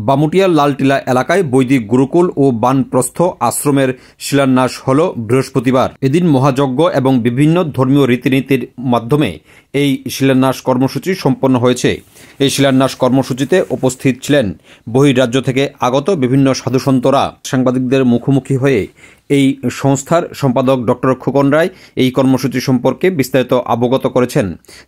বামুটিয়ার লালটিলা এলাকায় বৈদিক গুরুকুল ও বানপ্রস্থ আশ্রমের শিলান্যাস হল বৃহস্পতিবার। এদিন মহাযজ্ঞ এবং বিভিন্ন ধর্মীয় রীতিনীতির মাধ্যমে এই শিলান্যাস কর্মসূচি সম্পন্ন হয়েছে। এই শিলান্যাস কর্মসূচিতে উপস্থিত ছিলেন বহির্রাজ্য থেকে আগত বিভিন্ন সাধুসন্তরা। সাংবাদিকদের মুখোমুখি হয়ে এই সংস্থার সম্পাদক ডক্টর খোকন রায় এই কর্মসূচি সম্পর্কে বিস্তারিত অবগত করেছেন।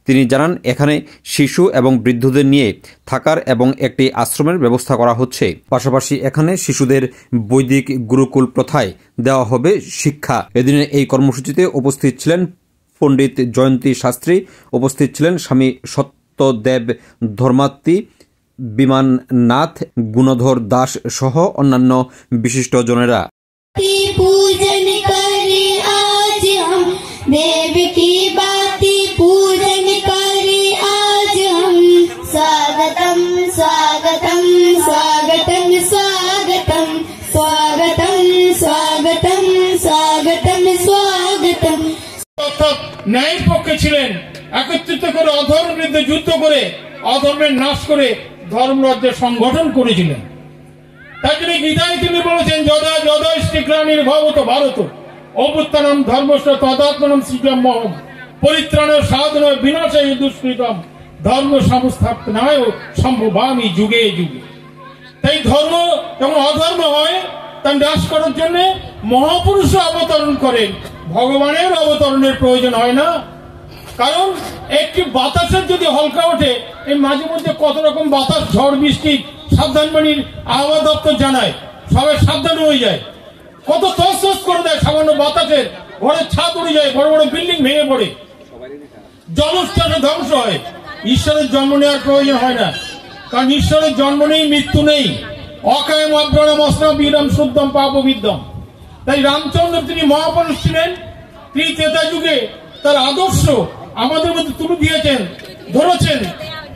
তিনি জানান, এখানে শিশু এবং বৃদ্ধদের নিয়ে থাকার এবং একটি আশ্রমের ব্যবস্থা করা হচ্ছে। পাশাপাশি এখানে শিশুদের বৈদিক গুরুকুল প্রথায় দেওয়া হবে শিক্ষা। এদিনের এই কর্মসূচিতে উপস্থিত ছিলেন পণ্ডিত জয়ন্তী শাস্ত্রী, উপস্থিত ছিলেন স্বামী সত্যদেব ধর্মাত্মী, বিমান নাথ, গুণধর দাস সহ অন্যান্য বিশিষ্টজনেরা। पूजन करे आज हम देव की बाती पूजन करे आज हम स्वागतम स्वागतम स्वागतम स्वागतम स्वागतम स्वागतम स्वागतम स्वागतम। ন্যায়ের পক্ষে ছিলেন, একত্রিত করে অধর্মের বিরুদ্ধে যুদ্ধ করে অধর্মের নাশ করে ধর্মরাজ্যের সংগঠন করেছিলেন। তাই জন্য গীতায় তিনি বলেছেন, যদা যদা শ্রীগ্লানির ভবত ভারত অভ্যুত্থানম ধর্মস্য তদাত্মনম শ্রীরামহম পরিত্রাণ সাধন বিনাশায় দুষ্কৃতম ধর্ম সংস্থাপনায় সম্ভবামি যুগে যুগে। তাই ধর্ম যখন অধর্ম হয় তা নাশ করার জন্য মহাপুরুষ অবতরণ করেন, ভগবানের অবতরণের প্রয়োজন হয় না। কারণ একটি বাতাসের যদি হলকা ওঠে, এই মাঝে মধ্যে কত রকম বাতাস, ঝড় বৃষ্টি, সাবধানবাণীর আবহাওয়া দপ্তর জানায়, সবাই সাবধান হয়ে যায়। কত তছনছ করে দেয় সামান্য বাতাসের, ঘরের ছাদ উড়ে যায়, বড় বড় বিল্ডিং ভেঙে পড়ে, জলস্থানে ধ্বংস হয়। ঈশ্বরের জন্ম নেওয়ার প্রয়োজন হয় না, কারণ ঈশ্বরের জন্ম নেই, মৃত্যু নেই। অকায়ম অব্রণম অস্নাম বীরম শুদ্ধম পাপবিদ্ধম। তাই রামচন্দ্র তিনি মহাপুরুষ ছিলেন, তিনি ত্রেতা যুগে তার আদর্শ আমাদের মধ্যে তুলে দিয়েছেন, ধরেছেন।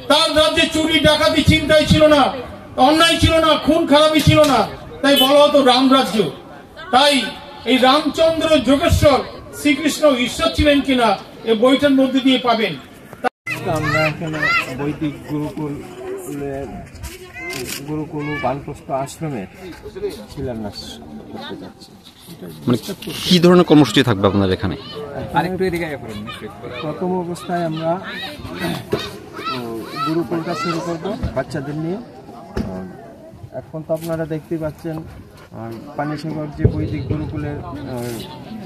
তার রাজ্যে চুরি ডাকাতি চিন্তাই ছিল না, অন্যায় ছিল না, খুন খারাপই ছিল না, তাই বলা হতো রাম রাজ্য। তাই এই রামচন্দ্র যোগেশ্বর শ্রীকৃষ্ণ ঈশ্বর ছিলেন কিনা এই বইটার মধ্যে দিয়ে পাবেন। আমরা এখানে বৈদিক গুরুকুল বানপ্রস্থ আশ্রমের শিলান্যাস করতে যাচ্ছি। মানে কি ধরনের কর্মসূচি থাকবে আপনার এখানে? প্রথম অবস্থায় আমরা গুরুকুলটা শুরু করবো বাচ্চাদের নিয়ে। এখন তো আপনারা দেখতেই পাচ্ছেন পানিসাগর যে বৈদিক গুরুকুলের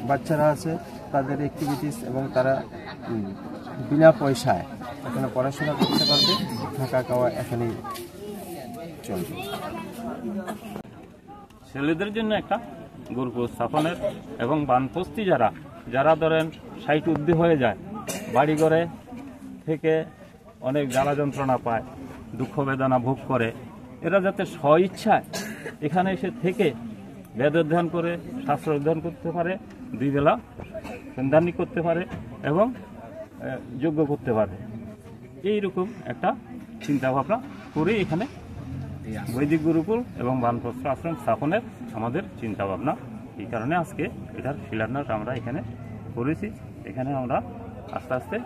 বাচ্চারা আছে তাদের অ্যাক্টিভিটিস, এবং তারা বিনা পয়সায় এখানে পড়াশোনা করতে পারবে, থাকা খাওয়া এখানেই চলবে। ছেলেদের জন্য একটা গুরুকুল স্থাপনের এবং বানপ্রস্থি যারা ধরেন 60 হয়ে যায়, বাড়িঘরে থেকে অনেক জ্বালা যন্ত্রণা পায়, দুঃখ বেদনা ভোগ করে, এরা যাতে স্বইচ্ছায় এখানে এসে থেকে বেদ অধ্যয়ন করে, শাস্ত্র অধ্যয়ন করতে পারে, 2 বেলা সন্ধানী করতে পারে এবং যজ্ঞ করতে পারে, এইরকম একটা চিন্তাভাবনা করে এখানে বৈদিক গুরুকুল এবং বানপ্রস্থ আশ্রম স্থাপনের আমাদের চিন্তাভাবনা। এই কারণে আজকে এটার শিলান্যাস আমরা এখানে করেছি। এখানে আমরা আস্তে আস্তে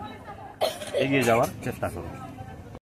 এগিয়ে যাওয়ার চেষ্টা করব।